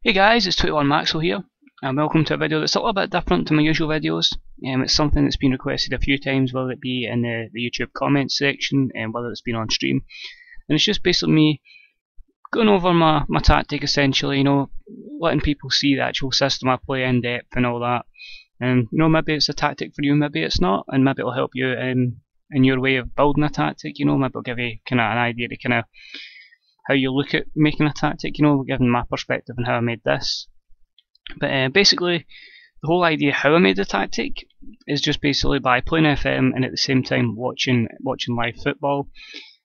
Hey guys, it's 21Maxwell here, and welcome to a video that's a little bit different to my usual videos. It's something that's been requested a few times, whether it be in the YouTube comments section and whether it's been on stream. And it's just basically me going over my tactic essentially, letting people see the actual system I play in depth and all that. And maybe it's a tactic for you, maybe it's not, and maybe it'll help you in your way of building a tactic. Maybe it'll give you kind of an idea to kind of how you look at making a tactic, given my perspective and how I made this. But basically, the whole idea how I made the tactic is just basically by playing FM and at the same time watching live football.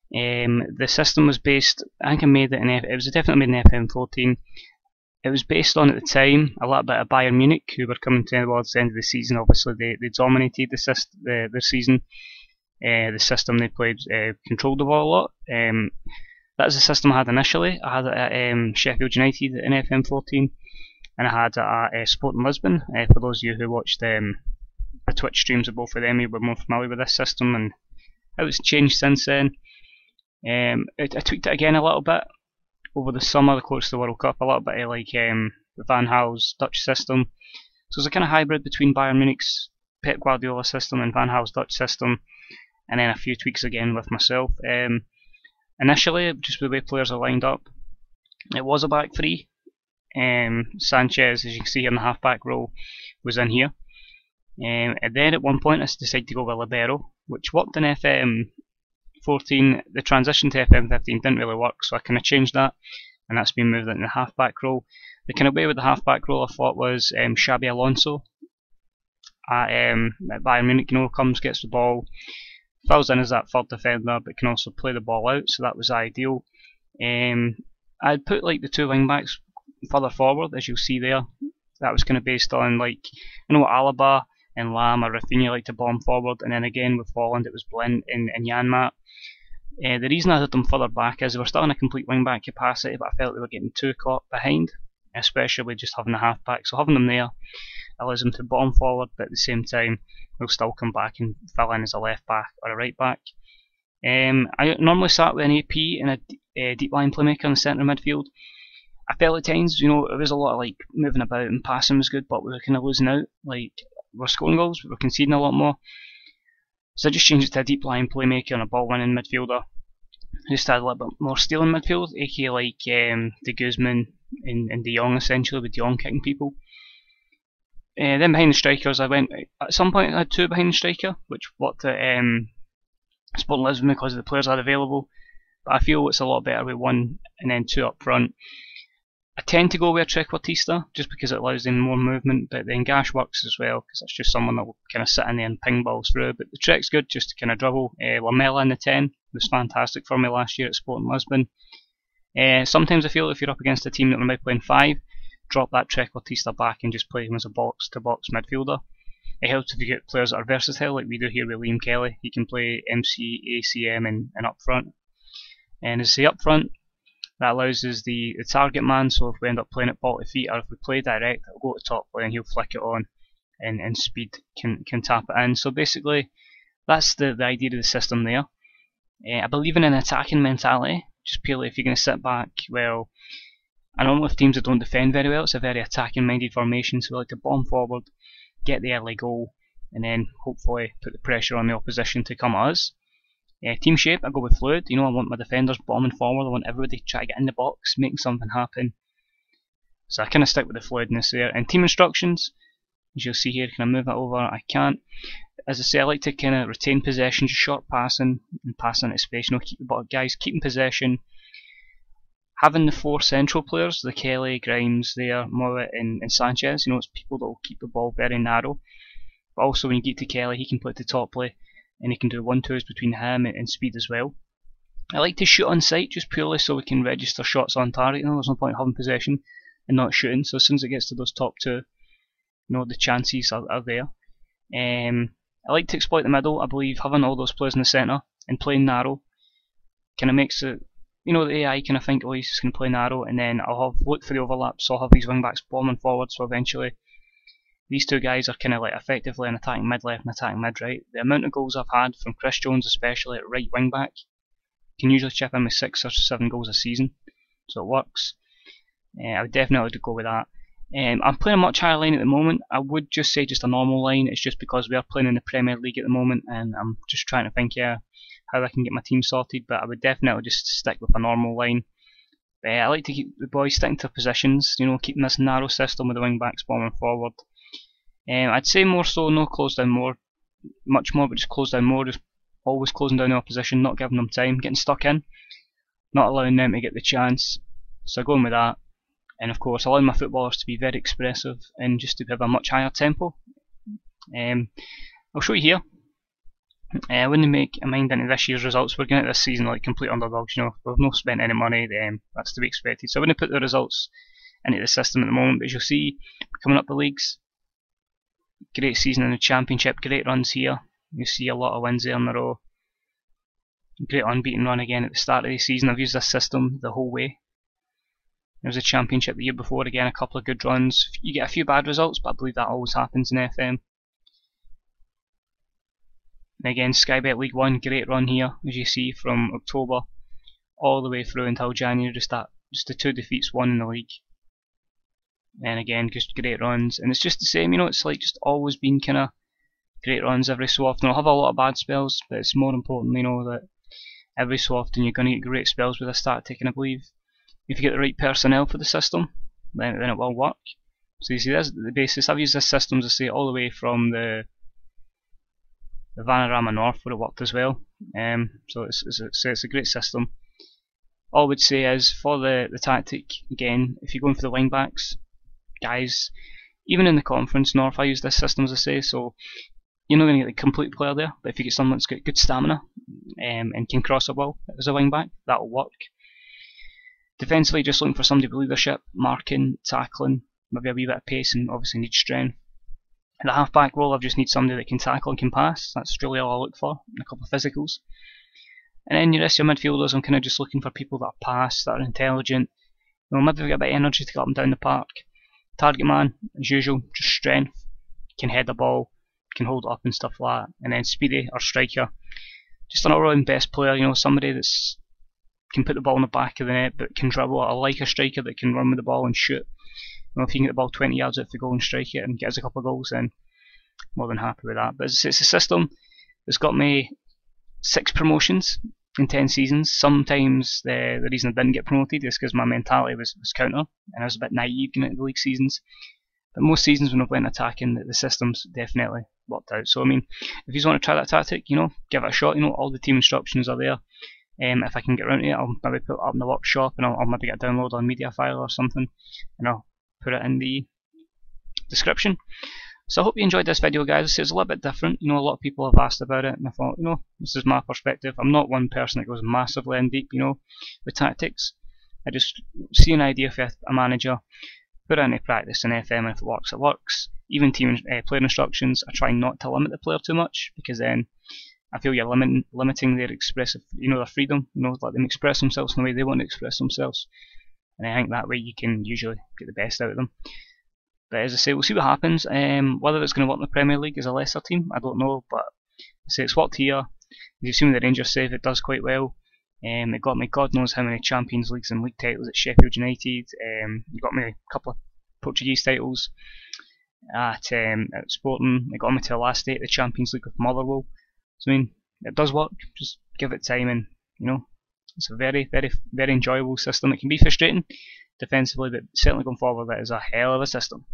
The system was based, I think I made it it was definitely made in FM 14. It was based on, at the time, a little bit of Bayern Munich, who were coming towards the end of the season. Obviously, they dominated their season. The system they played controlled the ball a lot. That was the system I had initially. I had it at Sheffield United in FM 14, and I had it at Sporting Lisbon. For those of you who watched the Twitch streams of both of them, you were more familiar with this system and how it's changed since then. I tweaked it again a little bit over the summer, close to the World Cup, a little bit like Van Gaal's Dutch system. So it's a kind of hybrid between Bayern Munich's Pep Guardiola system and Van Gaal's Dutch system, and then a few tweaks again with myself. Initially, just the way players are lined up, it was a back three. Sanchez, as you can see here in the half-back role, was in here. And then at one point I decided to go with libero, which worked in FM 14. The transition to FM 15 didn't really work, so I kind of changed that, and that's been moved into the half-back role. The kind of way with the half-back role I thought was Xabi Alonso at Bayern Munich, comes, gets the ball, fills in as that third defender, but can also play the ball out, so that was ideal. I'd put like the two wing backs further forward, as you'll see there. That was kind of based on Alaba and Lam or Rafinha like to bomb forward, and then again with Holland it was Blind and Janmaat. The reason I had them further back is they were still in a complete wing back capacity, but I felt they were getting too caught behind, especially just having the half back. So having them there allows them to bomb forward, but at the same time they'll still come back and fill in as a left back or a right back. I normally sat with an AP and a deep line playmaker in the centre of midfield. I felt at times, it was a lot of moving about and passing was good, but we were kind of losing out. We're scoring goals, but we're conceding a lot more. So I just changed it to a deep line playmaker and a ball winning midfielder. Just had a little bit more stealing midfield, aka De Guzman and De Jong, essentially, with De Jong kicking people. Then behind the strikers, at some point I had two behind the striker, which worked at Sporting Lisbon because of the players I had available, but I feel it's a lot better with one and then two up front. I tend to go with a trequartista just because it allows them more movement, but then Gash works as well because it's just someone that will kind of sit in there and ping balls through. But the Trek's good just to kind of dribble. Lamela in the 10 was fantastic for me last year at Sporting Lisbon. Sometimes I feel if you're up against a team that might be playing 5, drop that trequartista back and just play him as a box-to-box midfielder. It helps if you get players that are versatile, like we do here with Liam Kelly. He can play MC, ACM and up front. And as I say, up front, that allows us the target man, so if we end up playing it ball to feet, or if we play direct, it'll go to top play and he'll flick it on, and Speed can tap it in. So basically, that's the idea of the system there. I believe in an attacking mentality, just purely if you're going to sit back. Well, I normally with teams that don't defend very well, it's a very attacking minded formation, so we like to bomb forward, get the early goal, and then hopefully put the pressure on the opposition to come at us. Team shape, I go with fluid. I want my defenders bombing forward. I want everybody to try to get in the box, making something happen. So I kind of stick with the fluidness there. And team instructions, as you'll see here, can I move that over? I can't. As I say, I like to kind of retain possession, just short passing and passing into space. Keep the guys keeping possession. Having the 4 central players, the Kelly, Grimes, there, Mowatt and Sanchez. It's people that will keep the ball very narrow. But also when you get to Kelly, he can play to top play, and he can do 1-2s between him and Speed as well. I like to shoot on sight just purely so we can register shots on target. There's no point having possession and not shooting, so as soon as it gets to those top 2, the chances are there. I like to exploit the middle. I believe having all those players in the centre and playing narrow kind of makes it, the AI kind of think, oh, he's just going to play narrow, and then I'll look for the overlaps, so I'll have these wing backs bombing forward, so eventually these two guys are kind of effectively an attacking mid-left and attacking mid-right. The amount of goals I've had from Chris Jones, especially at right wing-back, can usually chip in with 6 or 7 goals a season, so it works. I would definitely go with that. I'm playing a much higher line at the moment. I would just say just a normal line. It's just because we are playing in the Premier League at the moment, and I'm just trying to think how I can get my team sorted. But I would definitely just stick with a normal line. I like to keep the boys sticking to positions, keeping this narrow system with the wing backs bombing forward. I'd say more so, no close down much more, but just close down more, just always closing down the opposition, not giving them time, getting stuck in, not allowing them to get the chance. So going with that, and of course allowing my footballers to be very expressive and just to have a much higher tempo. I'll show you here. I wouldn't make a mind into this year's results. We're going into this season like complete underdogs. We've not spent any money. That's to be expected. So I wouldn't put the results into the system at the moment. But as you'll see, coming up the leagues, great season in the Championship, great runs here. You see a lot of wins there in a row. Great unbeaten run again at the start of the season. I've used this system the whole way. There was a Championship the year before, again a couple of good runs. You get a few bad results, but I believe that always happens in FM. And again, Sky Bet League 1, great run here, as you see, from October all the way through until January, just the 2 defeats, 1 in the league. And again, just great runs, and it's just the same, it's like just always been kind of great runs every so often. I'll have a lot of bad spells, but it's more important, that every so often you're going to get great spells with this tactic, and I believe if you get the right personnel for the system, then it will work. So you see, that's the basis. I've used this system, as I say, all the way from the Vanarama North, where it worked as well. So it's a great system. All I would say is, for the tactic, again, if you're going for the wing backs, guys, even in the Conference North, I use this system, as I say, so you're not going to get the complete player there, but if you get someone that's got good stamina and can cross a ball as a wing back, that'll work. Defensively, just looking for somebody with leadership, marking, tackling, maybe a wee bit of pace, and obviously need strength. In the half-back role, I just need somebody that can tackle and can pass. That's really all I look for, and a couple of physicals. And then your rest of your midfielders, I'm kind of just looking for people that pass, that are intelligent, maybe get a bit of energy to get up and down the park. Target man, as usual, just strength, can head the ball, can hold it up and stuff like that. And then speedy or striker, just an all-round best player, somebody that's can put the ball in the back of the net but can dribble. I like a striker that can run with the ball and shoot. If you can get the ball 20 yards out the goal and strike it and get us a couple of goals, then more than happy with that. But it's a system that's got me 6 promotions in 10 seasons. Sometimes the reason I didn't get promoted is because my mentality was counter, and I was a bit naive going into the league seasons. But most seasons when I've went attacking, the system's definitely worked out. So I mean, if you want to try that tactic, give it a shot. All the team instructions are there. If I can get around to it, I'll maybe put it up in the workshop, and I'll maybe get a download on media file or something, and I'll put it in the description. So I hope you enjoyed this video, guys. It's a little bit different. A lot of people have asked about it, and I thought, this is my perspective. I'm not one person that goes massively in deep, with tactics. I just see an idea for a manager, put it into practice in FM, and if it works, it works. Even team player instructions, I try not to limit the player too much, because then I feel you're limiting their expressive, their freedom. Let them express themselves in the way they want to express themselves. And I think that way you can usually get the best out of them. But as I say, we'll see what happens. Whether it's going to work in the Premier League as a lesser team, I don't know. But I say it's worked here. As you've seen with the Rangers save, it does quite well. It got me God knows how many Champions Leagues and league titles at Sheffield United. It got me a couple of Portuguese titles at Sporting. It got me to the last 8 of the Champions League with Motherwell. So I mean, it does work. Just give it time, and it's a very, very, very enjoyable system. It can be frustrating defensively, but certainly going forward, that is a hell of a system.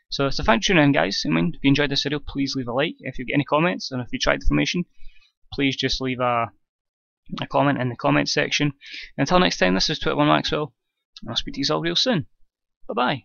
So thanks for tuning in, guys. If you enjoyed this video, please leave a like. If you get any comments, and if you tried the formation, please just leave a comment in the comments section. Until next time, this is 21Maxwell, and I'll speak to you all real soon. Bye bye.